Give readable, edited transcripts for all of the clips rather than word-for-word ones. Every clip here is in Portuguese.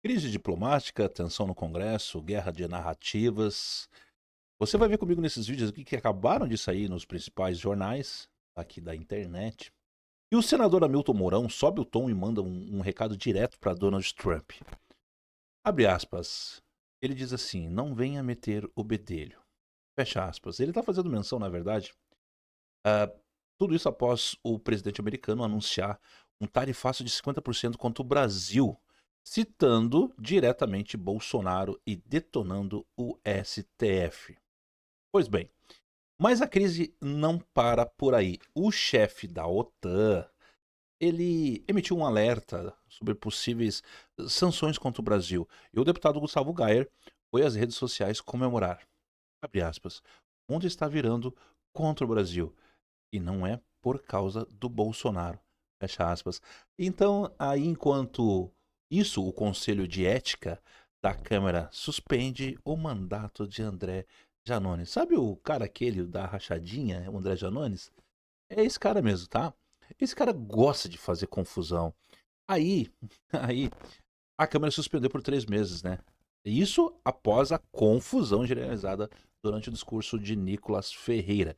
Crise diplomática, tensão no Congresso, guerra de narrativas. Você vai ver comigo nesses vídeos aqui que acabaram de sair nos principais jornais aqui da internet. E o senador Hamilton Mourão sobe o tom e manda um recado direto para Donald Trump. Abre aspas. Ele diz assim: não venha meter o bedelho. Fecha aspas. Ele está fazendo menção, na verdade, a tudo isso após o presidente americano anunciar um tarifaço de 50% contra o Brasil, citando diretamente Bolsonaro e detonando o STF. Pois bem, mas a crise não para por aí. O chefe da OTAN, ele emitiu um alerta sobre possíveis sanções contra o Brasil. E o deputado Gustavo Gayer foi às redes sociais comemorar. Abre aspas. O mundo está virando contra o Brasil. E não é por causa do Bolsonaro. Fecha aspas. Então, aí enquanto isso, o Conselho de Ética da Câmara suspende o mandato de André Janones. Sabe o cara aquele da rachadinha, o André Janones? É esse cara mesmo, tá? Esse cara gosta de fazer confusão. Aí, aí, a Câmara suspendeu por 3 meses, né? Isso após a confusão generalizada durante o discurso de Nicolas Ferreira.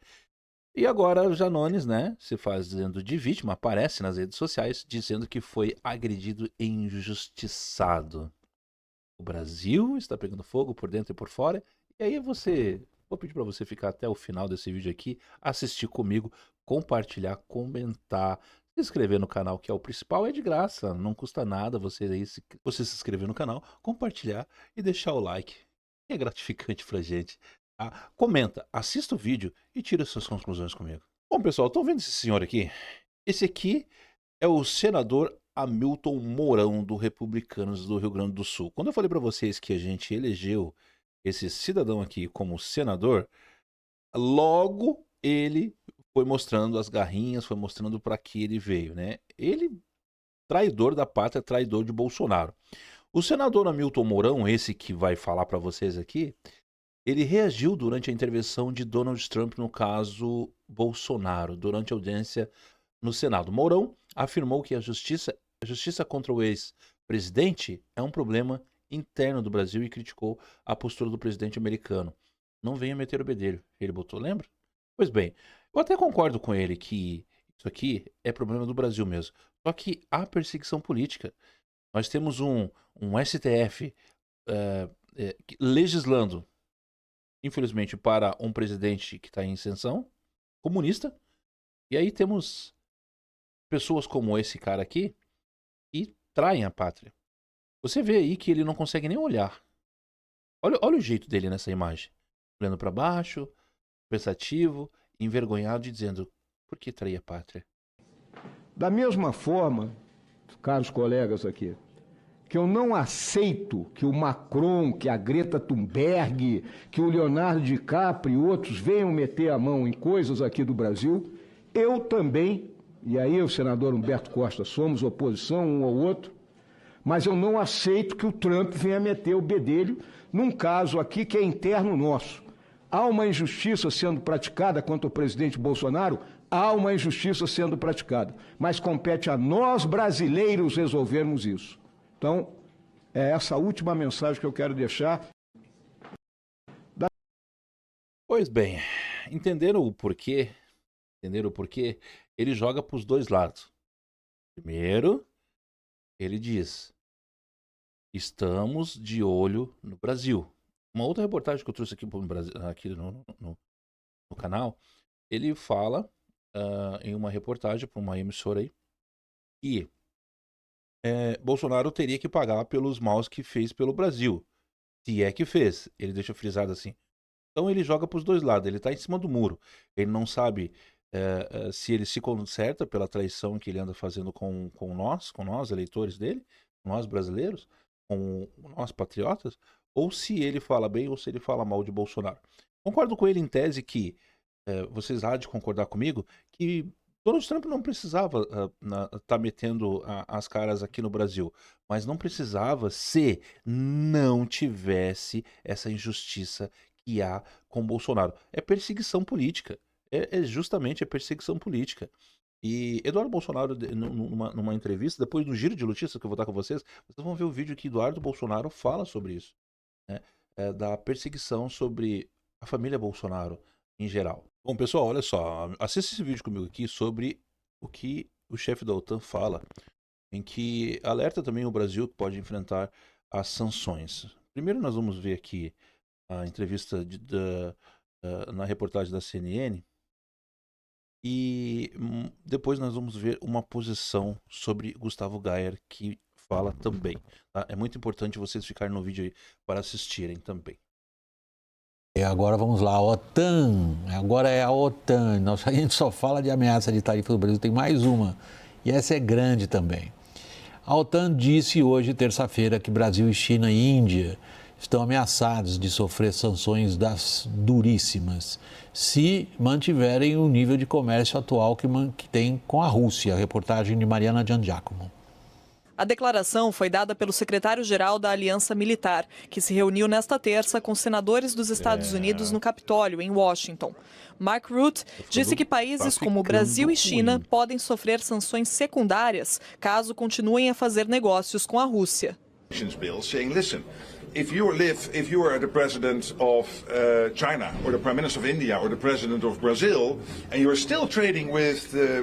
E agora o Janones, né, se fazendo de vítima, aparece nas redes sociais dizendo que foi agredido e injustiçado. O Brasil está pegando fogo por dentro e por fora. E aí vou pedir para você ficar até o final desse vídeo aqui, assistir comigo, compartilhar, comentar, se inscrever no canal, que é o principal, é de graça, não custa nada você se inscrever no canal, compartilhar e deixar o like. É gratificante pra gente. Tá? Comenta, assista o vídeo e tira suas conclusões comigo. Bom, pessoal, estão vendo esse senhor aqui? Esse aqui é o senador Hamilton Mourão, do Republicanos do Rio Grande do Sul. Quando eu falei para vocês que a gente elegeu esse cidadão aqui como senador, logo ele foi mostrando as garrinhas, foi mostrando para que ele veio, né? Ele, traidor da pátria, traidor de Bolsonaro. O senador Hamilton Mourão, esse que vai falar para vocês aqui, ele reagiu durante a intervenção de Donald Trump no caso Bolsonaro, durante a audiência no Senado. Mourão afirmou que a justiça contra o ex-presidente é um problema interno do Brasil e criticou a postura do presidente americano. Não venha meter o bedelho, ele botou, lembra? Pois bem, eu até concordo com ele que isso aqui é problema do Brasil mesmo. Só que há perseguição política. Nós temos um STF legislando, infelizmente, para um presidente que está em ascensão, comunista, e aí temos pessoas como esse cara aqui e traem a pátria. Você vê aí que ele não consegue nem olhar. Olha o jeito dele nessa imagem. Olhando para baixo, pensativo, envergonhado e dizendo: por que trair a pátria? Da mesma forma, caros colegas aqui, que eu não aceito que o Macron, que a Greta Thunberg, que o Leonardo DiCaprio e outros venham meter a mão em coisas aqui do Brasil, eu também, e aí o senador Humberto Costa, somos oposição um ao outro, mas eu não aceito que o Trump venha meter o bedelho num caso aqui que é interno nosso. Há uma injustiça sendo praticada contra o presidente Bolsonaro? Há uma injustiça sendo praticada, mas compete a nós brasileiros resolvermos isso. Então, é essa última mensagem que eu quero deixar. Pois bem, entenderam o porquê? Entenderam o porquê? Ele joga para os dois lados. Primeiro, ele diz: estamos de olho no Brasil. Uma outra reportagem que eu trouxe aqui, aqui no canal, ele fala em uma reportagem para uma emissora aí que Bolsonaro teria que pagar pelos maus que fez pelo Brasil. Se é que fez. Ele deixa frisado assim. Então ele joga para os dois lados. Ele está em cima do muro. Ele não sabe se ele se conserta pela traição que ele anda fazendo com nós, eleitores dele, com nós brasileiros, com nós patriotas, ou se ele fala bem ou se ele fala mal de Bolsonaro. Concordo com ele em tese que vocês há de concordar comigo que Donald Trump não precisava estar metendo as caras aqui no Brasil, mas não precisava se não tivesse essa injustiça que há com Bolsonaro. É perseguição política. É justamente a perseguição política. E Eduardo Bolsonaro, numa entrevista, depois do giro de notícias que eu vou dar com vocês vão ver o vídeo que Eduardo Bolsonaro fala sobre isso, né? Da perseguição sobre a família Bolsonaro em geral. Bom, pessoal, olha só, assista esse vídeo comigo aqui sobre o que o chefe da OTAN fala, em que alerta também o Brasil que pode enfrentar as sanções. Primeiro nós vamos ver aqui a entrevista na reportagem da CNN, e depois nós vamos ver uma posição sobre Gustavo Gayer que fala também. Tá? É muito importante vocês ficarem no vídeo aí para assistirem também. E agora vamos lá, a OTAN. Agora é a OTAN. A gente só fala de ameaça de tarifa do Brasil, tem mais uma. E essa é grande também. A OTAN disse hoje, terça-feira, que Brasil e China e Índia estão ameaçados de sofrer sanções das duríssimas se mantiverem o nível de comércio atual que tem com a Rússia. A reportagem de Mariana Giangiacomo. A declaração foi dada pelo secretário-geral da Aliança Militar, que se reuniu nesta terça com senadores dos Estados Unidos no Capitólio, em Washington. Mark Rutte disse que países como Brasil e China podem sofrer sanções secundárias caso continuem a fazer negócios com a Rússia. If you are the president of China, or the prime minister of India, or the president of Brazil, and you are still trading with the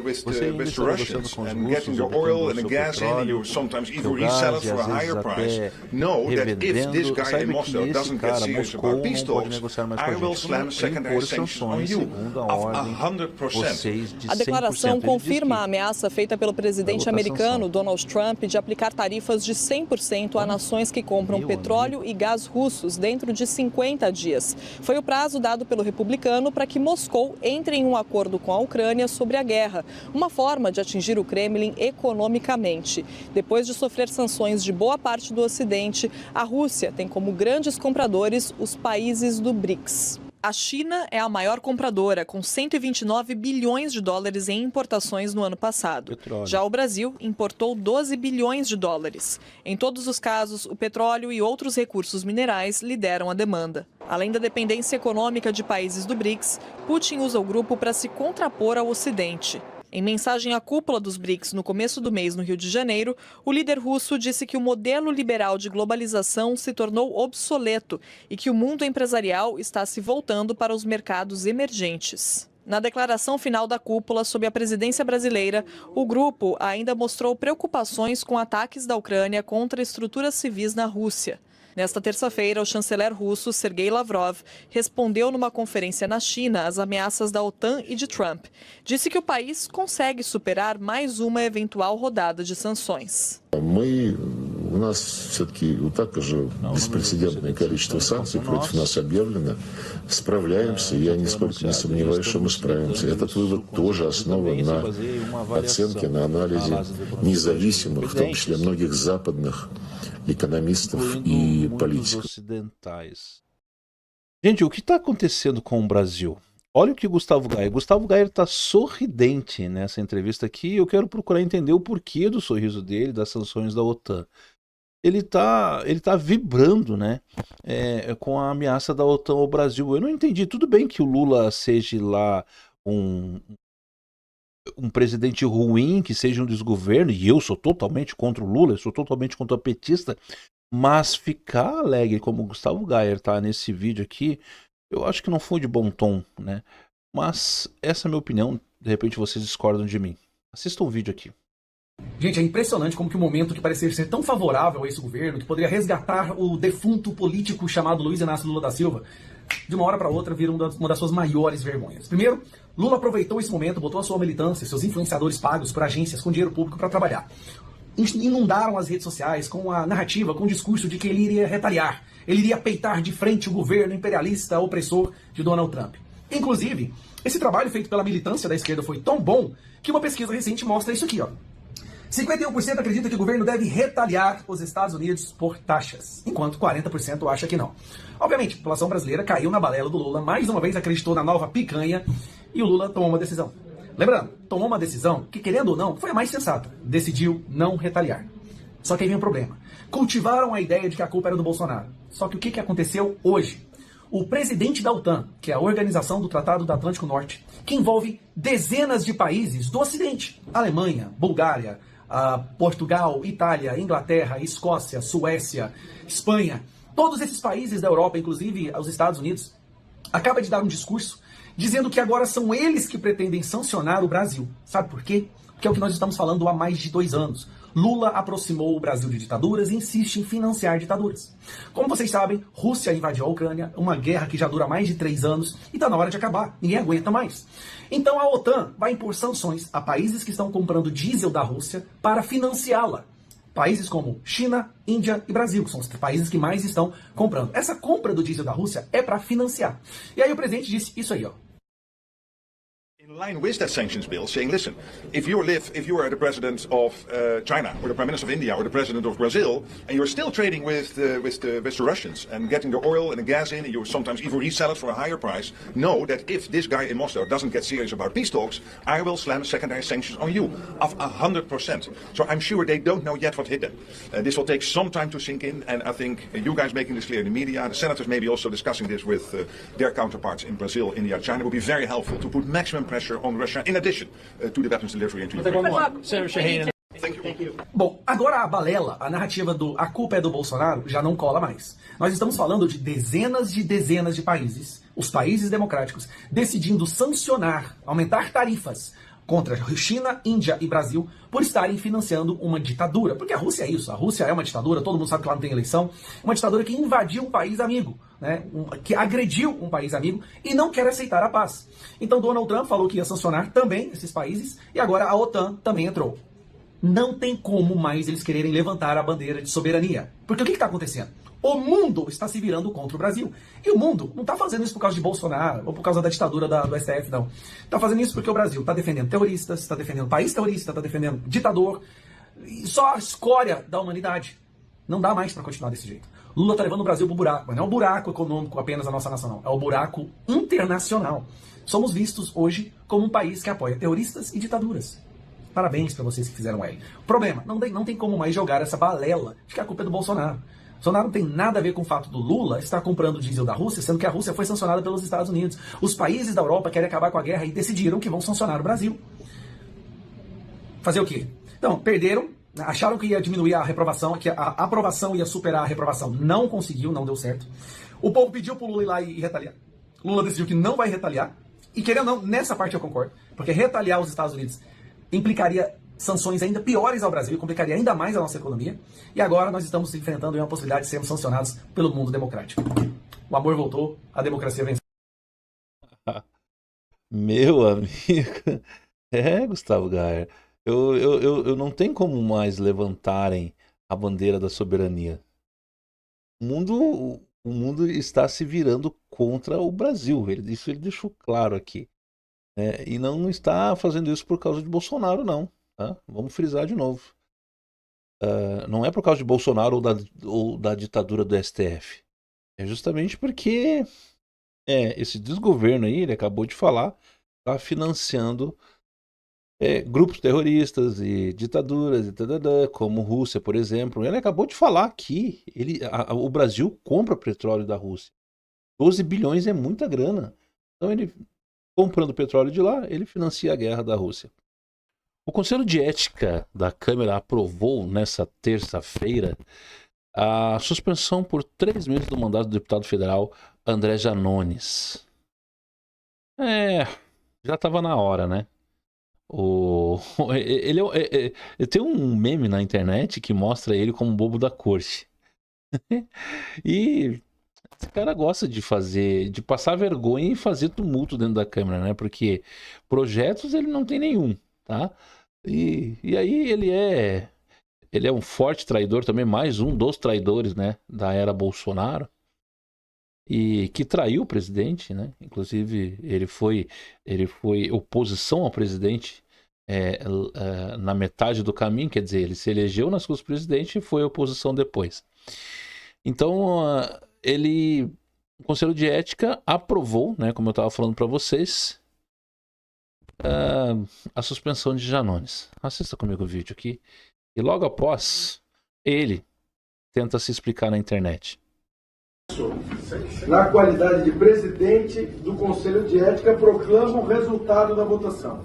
Russians and getting the oil and the gas in, and you sometimes even resell it for a higher price, know that if this guy in Moscow doesn't get serious about peace talks, I will slam secondary sanctions on you of 100%. A declaração confirma a ameaça feita pelo presidente americano Donald Trump de aplicar tarifas de 100% a nações que compram petróleo e gás russos dentro de 50 dias. Foi o prazo dado pelo republicano para que Moscou entre em um acordo com a Ucrânia sobre a guerra, uma forma de atingir o Kremlin economicamente. Depois de sofrer sanções de boa parte do Ocidente, a Rússia tem como grandes compradores os países do BRICS. A China é a maior compradora, com 129 bilhões de dólares em importações no ano passado. Já o Brasil importou 12 bilhões de dólares. Em todos os casos, o petróleo e outros recursos minerais lideram a demanda. Além da dependência econômica de países do BRICS, Putin usa o grupo para se contrapor ao Ocidente. Em mensagem à cúpula dos BRICS no começo do mês no Rio de Janeiro, o líder russo disse que o modelo liberal de globalização se tornou obsoleto e que o mundo empresarial está se voltando para os mercados emergentes. Na declaração final da cúpula sob a presidência brasileira, o grupo ainda mostrou preocupações com ataques da Ucrânia contra estruturas civis na Rússia. Nesta terça-feira, o chanceler russo Sergei Lavrov respondeu numa conferência na China às ameaças da OTAN e de Trump. Disse que o país consegue superar mais uma eventual rodada de sanções. У нас все-таки вот так же беспрецедентное количество санкций против нас объявлено. Справляемся, я нисколько не сомневаюсь, что мы справимся. Этот вывод тоже основан на оценке, на анализе независимых, в том числе многих западных economistas e políticos ocidentais. Gente, o que está acontecendo com o Brasil? Olha o que Gustavo Gayer está sorridente nessa entrevista aqui. Eu quero procurar entender o porquê do sorriso dele, das sanções da OTAN. Ele tá vibrando, né, com a ameaça da OTAN ao Brasil. Eu não entendi. Tudo bem que o Lula seja lá um presidente ruim, que seja um desgoverno, e eu sou totalmente contra o Lula, eu sou totalmente contra o petista, mas ficar alegre como o Gustavo Gayer tá nesse vídeo aqui, eu acho que não foi de bom tom, né? Mas essa é a minha opinião, de repente vocês discordam de mim. Assistam o vídeo aqui. Gente, é impressionante como que o momento que parecia ser tão favorável a esse governo, que poderia resgatar o defunto político chamado Luiz Inácio Lula da Silva, de uma hora para outra vira uma das suas maiores vergonhas. Primeiro, Lula aproveitou esse momento, botou a sua militância, seus influenciadores pagos por agências com dinheiro público para trabalhar. Inundaram as redes sociais com a narrativa, com o discurso de que ele iria retaliar, ele iria peitar de frente o governo imperialista opressor de Donald Trump. Inclusive, esse trabalho feito pela militância da esquerda foi tão bom que uma pesquisa recente mostra isso aqui, ó. 51% acredita que o governo deve retaliar os Estados Unidos por taxas, enquanto 40% acha que não. Obviamente, a população brasileira caiu na balela do Lula, mais uma vez acreditou na nova picanha e o Lula tomou uma decisão. Lembrando, tomou uma decisão que, querendo ou não, foi a mais sensata. Decidiu não retaliar. Só que aí vem um problema. Cultivaram a ideia de que a culpa era do Bolsonaro. Só que o que aconteceu hoje? o presidente da OTAN, que é a Organização do Tratado do Atlântico Norte, que envolve dezenas de países do Ocidente, Alemanha, Bulgária, Portugal, Itália, Inglaterra, Escócia, Suécia, Espanha, todos esses países da Europa, inclusive os Estados Unidos, acaba de dar um discurso dizendo que agora são eles que pretendem sancionar o Brasil. Sabe por quê? Porque é o que nós estamos falando há mais de 2 anos. Lula aproximou o Brasil de ditaduras e insiste em financiar ditaduras. Como vocês sabem, Rússia invadiu a Ucrânia, uma guerra que já dura mais de 3 anos e está na hora de acabar. Ninguém aguenta mais. Então a OTAN vai impor sanções a países que estão comprando diesel da Rússia para financiá-la. Países como China, Índia e Brasil, que são os países que mais estão comprando. Essa compra do diesel da Rússia é para financiar. E aí o presidente disse isso aí, ó. In line with that sanctions bill, saying, listen, if you are the president of China, or the prime minister of India, or the president of Brazil, and you're still trading with the Russians and getting the oil and the gas in, and you sometimes even resell it for a higher price, know that if this guy in Moscow doesn't get serious about peace talks, I will slam secondary sanctions on you of 100%. So I'm sure they don't know yet what hit them. This will take some time to sink in, and I think you guys making this clear in the media, the senators maybe also discussing this with their counterparts in Brazil, India, China, will be very helpful to put maximum pressure on Russia, in addition to the weapons delivery into Ukraine. Senator Shaheen. Thank you. Bom, agora a balela, a narrativa a culpa é do Bolsonaro, já não cola mais. Nós estamos falando de dezenas de países, os países democráticos, decidindo sancionar, aumentar tarifas contra China, Índia e Brasil por estarem financiando uma ditadura. Porque a Rússia é isso, a Rússia é uma ditadura, todo mundo sabe que lá não tem eleição, uma ditadura que invadiu um país amigo, né? Que agrediu um país amigo e não quer aceitar a paz. Então Donald Trump falou que ia sancionar também esses países e agora a OTAN também entrou. Não tem como mais eles quererem levantar a bandeira de soberania. Porque o que está acontecendo? O mundo está se virando contra o Brasil. E o mundo não está fazendo isso por causa de Bolsonaro ou por causa da ditadura do STF, não. Está fazendo isso porque o Brasil está defendendo terroristas, está defendendo país terrorista, está defendendo ditador. Só a escória da humanidade. Não dá mais para continuar desse jeito. Lula está levando o Brasil para o buraco. Mas não é um buraco econômico apenas da nossa nação, não. É o buraco internacional. Somos vistos hoje como um país que apoia terroristas e ditaduras. Parabéns para vocês que fizeram ele. O problema, não tem como mais jogar essa balela de que a culpa é do Bolsonaro. Bolsonaro não tem nada a ver com o fato do Lula estar comprando diesel da Rússia, sendo que a Rússia foi sancionada pelos Estados Unidos. Os países da Europa querem acabar com a guerra e decidiram que vão sancionar o Brasil. Fazer o quê? Então, perderam, acharam que ia diminuir a reprovação, que a aprovação ia superar a reprovação. Não conseguiu, não deu certo. O povo pediu pro Lula ir lá e retaliar. Lula decidiu que não vai retaliar. E querendo ou não, nessa parte eu concordo. Porque retaliar os Estados Unidos implicaria sanções ainda piores ao Brasil e complicaria ainda mais a nossa economia. E agora nós estamos enfrentando uma possibilidade de sermos sancionados pelo mundo democrático. O amor voltou, a democracia venceu. Meu amigo. Gustavo Gayer. Eu não tenho como mais levantarem a bandeira da soberania. O mundo está se virando contra o Brasil. Isso ele deixou claro aqui. E não está fazendo isso por causa de Bolsonaro, não. Tá? Vamos frisar de novo. Não é por causa de Bolsonaro ou da ditadura do STF. É justamente porque esse desgoverno aí, ele acabou de falar, está financiando grupos terroristas e ditaduras, como Rússia, por exemplo. Ele acabou de falar que o Brasil compra petróleo da Rússia. 12 bilhões é muita grana. Então ele, comprando petróleo de lá, ele financia a guerra da Rússia. O Conselho de Ética da Câmara aprovou nessa terça-feira a suspensão por 3 meses do mandato do deputado federal André Janones. Já estava na hora, né? Ele tem um meme na internet que mostra ele como bobo da corte. E esse cara gosta de passar vergonha e fazer tumulto dentro da Câmara, né? Porque projetos ele não tem nenhum, tá? E aí ele é um forte traidor também, mais um dos traidores, né, da era Bolsonaro, e que traiu o presidente, né? Inclusive ele foi oposição ao presidente na metade do caminho, quer dizer, ele se elegeu nas costas do presidente e foi oposição depois. Então o Conselho de Ética aprovou, né, como eu estava falando para vocês, a suspensão de Janones. Assista comigo o vídeo aqui. E logo após, ele tenta se explicar na internet. na qualidade de presidente do Conselho de Ética, proclamo o resultado da votação.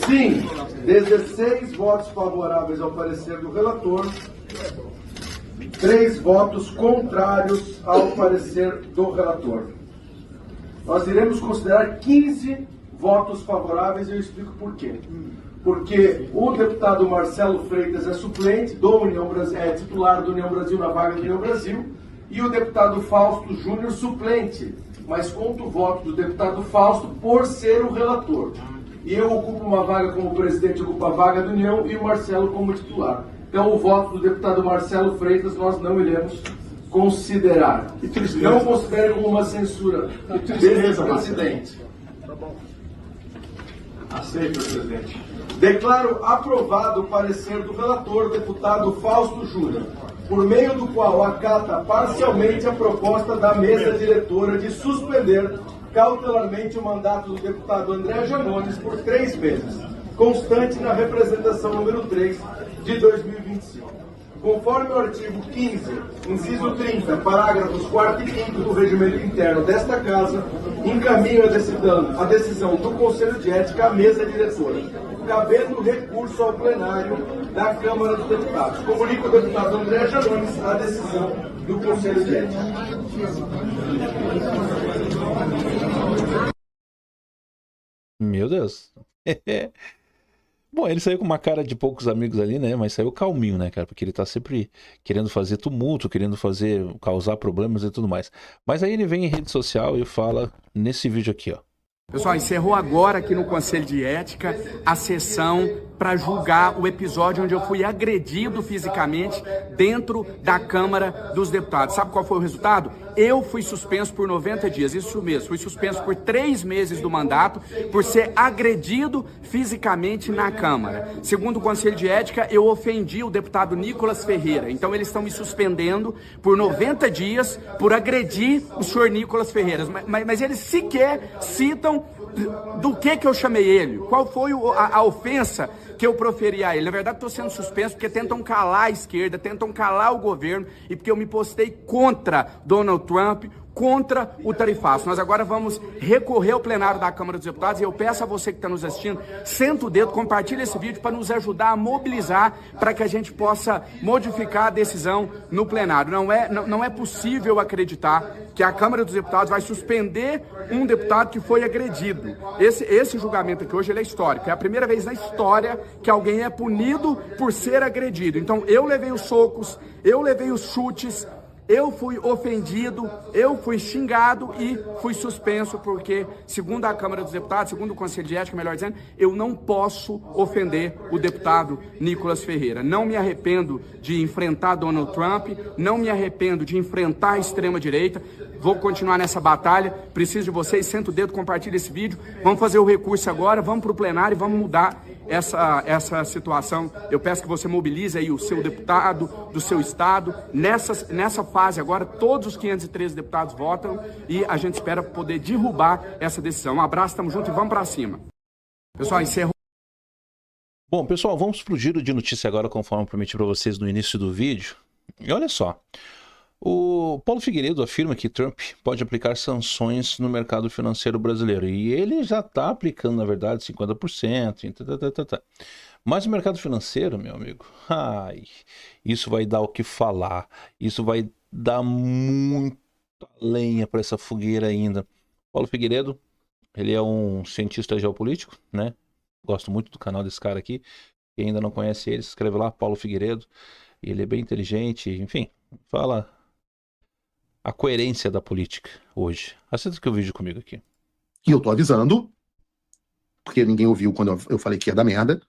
Sim, 16 votos favoráveis ao parecer do relator, 3 votos contrários ao parecer do relator. Nós iremos considerar 15 votos favoráveis e eu explico por quê. Porque o deputado Marcelo Freitas é suplente do União Brasil, é titular do União Brasil na vaga do União Brasil, e o deputado Fausto Júnior suplente, mas conta o voto do deputado Fausto por ser o relator. E eu ocupo uma vaga como presidente, ocupo a vaga do União e o Marcelo como titular. Então o voto do deputado Marcelo Freitas nós não iremos considerar. Não considere como uma censura desse presidente. Tá bom. Aceito, presidente. Declaro aprovado o parecer do relator, deputado Fausto Júnior, por meio do qual acata parcialmente a proposta da mesa diretora de suspender cautelarmente o mandato do deputado André Janones por 3 meses, constante na representação número 3 de 2025. Conforme o artigo 15, inciso 30, parágrafos 4º e 5º do regimento interno desta Casa, encaminho a decisão do Conselho de Ética à mesa diretora, cabendo recurso ao plenário da Câmara dos Deputados. Comunico ao deputado André Janones a decisão do Conselho de Ética. Meu Deus. Bom, ele saiu com uma cara de poucos amigos ali, né? Mas saiu calminho, né, cara? Porque ele tá sempre querendo fazer tumulto, querendo causar problemas e tudo mais. Mas aí ele vem em rede social e fala nesse vídeo aqui, ó. Pessoal, encerrou agora aqui no Conselho de Ética a sessão para julgar o episódio onde eu fui agredido fisicamente dentro da Câmara dos Deputados. Sabe qual foi o resultado? Eu fui suspenso por 90 dias, isso mesmo, fui suspenso por 3 meses do mandato por ser agredido fisicamente na Câmara. Segundo o Conselho de Ética, eu ofendi o deputado Nicolas Ferreira, então eles estão me suspendendo por 90 dias por agredir o senhor Nicolas Ferreira, mas eles sequer citam do que eu chamei ele, qual foi a ofensa que eu proferi a ele. Na verdade, estou sendo suspenso porque tentam calar a esquerda, tentam calar o governo e porque eu me postei contra Donald Trump, contra o tarifaço. Nós agora vamos recorrer ao plenário da Câmara dos Deputados e eu peço a você que está nos assistindo, senta o dedo, compartilha esse vídeo para nos ajudar a mobilizar para que a gente possa modificar a decisão no plenário. Não é possível acreditar que a Câmara dos Deputados vai suspender um deputado que foi agredido. Esse julgamento aqui hoje ele é histórico. É a primeira vez na história que alguém é punido por ser agredido. Então eu levei os socos, eu levei os chutes, eu fui ofendido, eu fui xingado e fui suspenso porque, segundo a Câmara dos Deputados, segundo o Conselho de Ética, melhor dizendo, eu não posso ofender o deputado Nicolas Ferreira. Não me arrependo de enfrentar Donald Trump, não me arrependo de enfrentar a extrema-direita. Vou continuar nessa batalha, preciso de vocês, senta o dedo, compartilha esse vídeo. Vamos fazer o recurso agora, vamos para o plenário e vamos mudar essa situação. Eu peço que você mobilize aí o seu deputado do seu estado. Nessa fase agora, todos os 513 deputados votam e a gente espera poder derrubar essa decisão. Um abraço, tamo junto e vamos para cima. Pessoal, encerro. Bom, pessoal, vamos pro giro de notícia agora, conforme eu prometi para vocês no início do vídeo. E olha só, o Paulo Figueiredo afirma que Trump pode aplicar sanções no mercado financeiro brasileiro. E ele já está aplicando, na verdade, 50%. Mas o mercado financeiro, meu amigo, isso vai dar o que falar. Isso vai dar muita lenha para essa fogueira ainda. Paulo Figueiredo, ele é um cientista geopolítico, né? Gosto muito do canal desse cara aqui. Quem ainda não conhece ele, se inscreve lá, Paulo Figueiredo. Ele é bem inteligente, enfim, fala a coerência da política hoje. Assista aqui o vídeo comigo aqui. E eu tô avisando, porque ninguém ouviu quando eu falei que ia dar merda.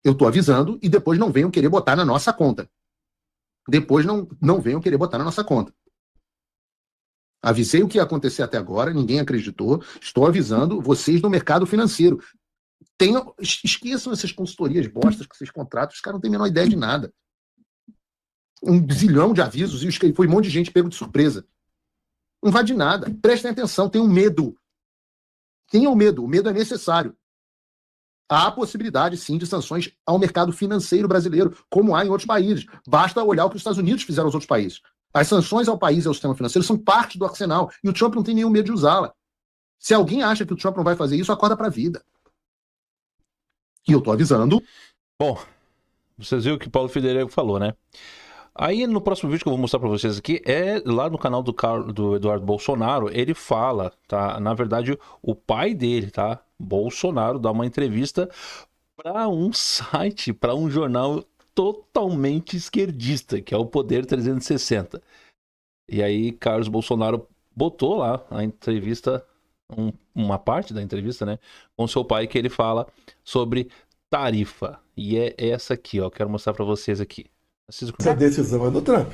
Eu tô avisando e depois não venham querer botar na nossa conta. Depois não venham querer botar na nossa conta. Avisei o que ia acontecer até agora, ninguém acreditou. Estou avisando vocês no mercado financeiro. Esqueçam essas consultorias bostas que vocês contratam, os caras não têm a menor ideia de nada. 1 zilhão de avisos e foi um monte de gente pego de surpresa. Não vai de nada. Prestem atenção, tenham medo. Tenham medo, o medo é necessário. Há possibilidade, sim, de sanções ao mercado financeiro brasileiro, como há em outros países. Basta olhar o que os Estados Unidos fizeram aos outros países. As sanções ao país e ao sistema financeiro são parte do arsenal, e o Trump não tem nenhum medo de usá-la. Se alguém acha que o Trump não vai fazer isso, acorda para a vida. E eu tô avisando. Bom, vocês viram o que o Paulo Federer falou, né? Aí no próximo vídeo que eu vou mostrar para vocês aqui, é lá no canal do Eduardo Bolsonaro, ele fala, tá? Na verdade, o pai dele, tá? Bolsonaro, dá uma entrevista para um site, para um jornal totalmente esquerdista, que é o Poder 360. E aí Carlos Bolsonaro botou lá a entrevista, uma parte da entrevista, né, com seu pai, que ele fala sobre tarifa. E é essa aqui, ó, quero mostrar para vocês aqui. Essa decisão é do Trump.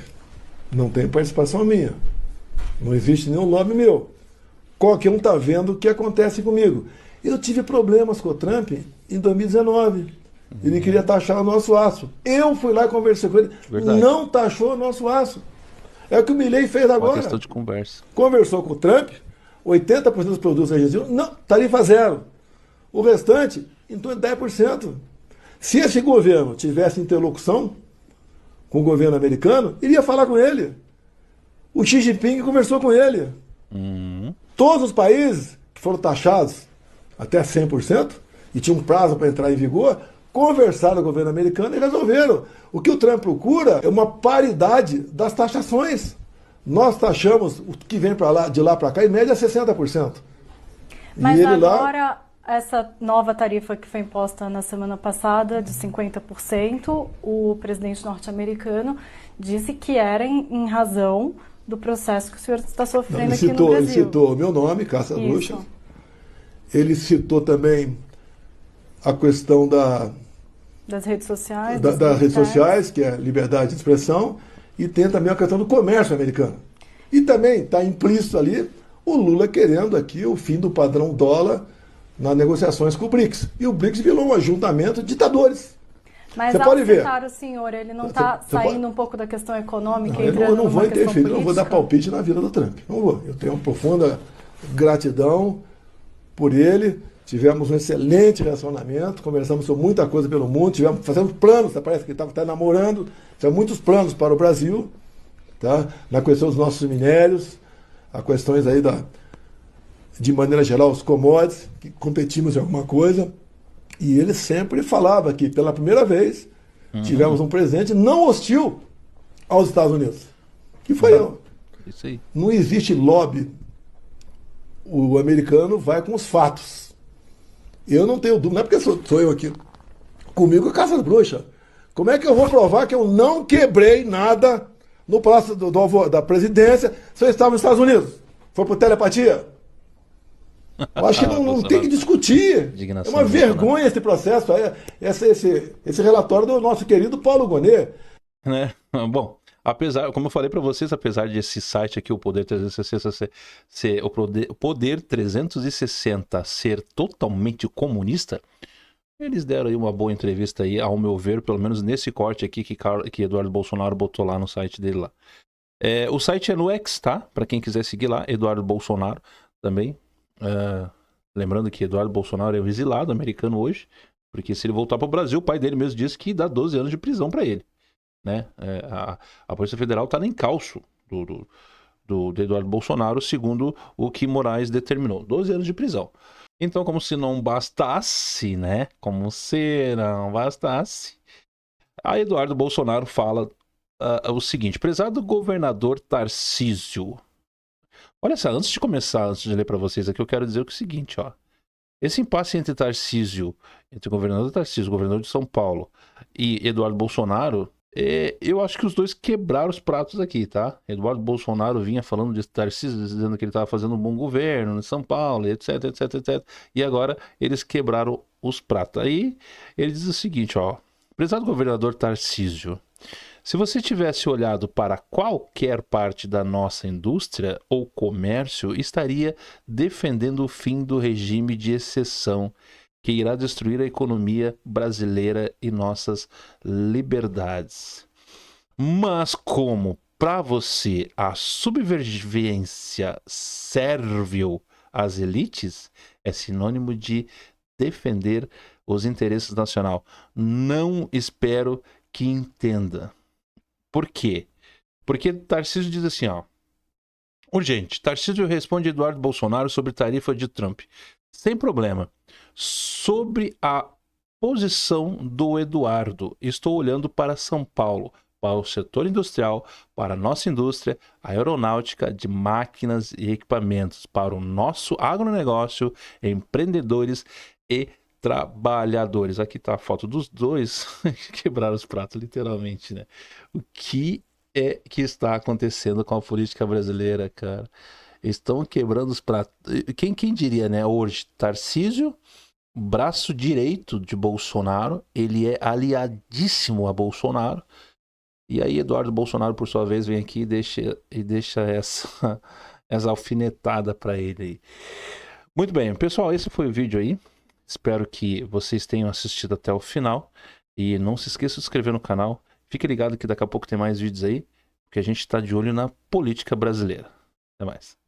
Não tem participação minha. Não existe nenhum lobby meu. Qualquer um está vendo o que acontece comigo. Eu tive problemas com o Trump em 2019. Ele queria taxar o nosso aço. Eu fui lá e conversei com ele. Verdade. Não taxou o nosso aço. É o que o Milei fez agora. Uma questão de conversa. Conversou com o Trump, 80% dos produtos argentinos, não, tarifa zero. O restante, em torno de 10%. Se esse governo tivesse interlocução com o governo americano, iria falar com ele. O Xi Jinping conversou com ele. Todos os países que foram taxados até 100%, e tinham um prazo para entrar em vigor, conversaram com o governo americano e resolveram. O que o Trump procura é uma paridade das taxações. Nós taxamos o que vem de lá para cá, em média, 60%. Mas agora, essa nova tarifa que foi imposta na semana passada, de 50%, o presidente norte-americano disse que era em razão do processo que o senhor está sofrendo aqui no Brasil. Ele citou o meu nome, Caça Bruxas. Ele citou também a questão das redes sociais. Das redes sociais, que é liberdade de expressão, e tem também a questão do comércio americano. E também está implícito ali o Lula querendo aqui o fim do padrão dólar nas negociações com o BRICS. E o BRICS virou um ajuntamento de ditadores. Mas você pode ver. O senhor, ele não está saindo um pouco da questão econômica? Eu não vou interferir, não vou dar palpite na vida do Trump. Não vou. Eu tenho uma profunda gratidão por ele. Tivemos um excelente relacionamento, conversamos sobre muita coisa pelo mundo, fazendo planos, parece que estava até namorando, tivemos muitos planos para o Brasil, tá? Na questão dos nossos minérios, a questões aí de maneira geral, os commodities, que competimos em alguma coisa, e ele sempre falava que, pela primeira vez, tivemos um presidente não hostil aos Estados Unidos, que foi eu. Isso aí. Não existe lobby, o americano vai com os fatos. Eu não tenho dúvida, não é porque sou eu aqui. Comigo é caça às bruxas. Como é que eu vou provar que eu não quebrei nada no palácio da presidência se eu estava nos Estados Unidos? Foi por telepatia? Eu acho que não tem que discutir. É uma vergonha esse processo, esse relatório do nosso querido Paulo Gonet. Né? Bom, como eu falei para vocês, apesar desse site aqui, o Poder 360 o Poder 360 ser totalmente comunista, eles deram aí uma boa entrevista aí, ao meu ver, pelo menos nesse corte aqui que Eduardo Bolsonaro botou lá no site dele lá. O site é no X, tá? Para quem quiser seguir lá, Eduardo Bolsonaro também. Lembrando que Eduardo Bolsonaro é um exilado americano hoje, porque se ele voltar para o Brasil, o pai dele mesmo disse que dá 12 anos de prisão para ele. Né? A Polícia Federal está no encalço do Eduardo Bolsonaro, segundo o que Moraes determinou. 12 anos de prisão. Então, como se não bastasse, né? Como se não bastasse, a Eduardo Bolsonaro fala o seguinte: prezado governador Tarcísio. Olha só, antes de ler para vocês aqui, eu quero dizer o seguinte, ó. Esse impasse entre o governador Tarcísio, governador de São Paulo, e Eduardo Bolsonaro, eu acho que os dois quebraram os pratos aqui, tá? Eduardo Bolsonaro vinha falando de Tarcísio, dizendo que ele estava fazendo um bom governo em São Paulo, etc, etc, etc. E agora eles quebraram os pratos. Aí ele diz o seguinte, ó. Prezado governador Tarcísio, se você tivesse olhado para qualquer parte da nossa indústria ou comércio, estaria defendendo o fim do regime de exceção que irá destruir a economia brasileira e nossas liberdades. Mas como para você a subserviência servil às elites é sinônimo de defender os interesses nacionais. Não espero que entenda. Por quê? Porque Tarcísio diz assim, ó. Urgente. Tarcísio responde Eduardo Bolsonaro sobre tarifa de Trump. Sem problema. Sobre a posição do Eduardo, estou olhando para São Paulo, para o setor industrial, para a nossa indústria, a aeronáutica de máquinas e equipamentos, para o nosso agronegócio, empreendedores e trabalhadores. Aqui está a foto dos dois que quebraram os pratos, literalmente, né? O que é que está acontecendo com a política brasileira, cara? Estão quebrando os pratos. Quem diria, né? Hoje, Tarcísio, braço direito de Bolsonaro, ele é aliadíssimo a Bolsonaro. E aí Eduardo Bolsonaro, por sua vez, vem aqui e deixa essa alfinetada para ele aí. Muito bem, pessoal, esse foi o vídeo aí. Espero que vocês tenham assistido até o final. E não se esqueça de se inscrever no canal. Fique ligado que daqui a pouco tem mais vídeos aí, porque a gente está de olho na política brasileira. Até mais.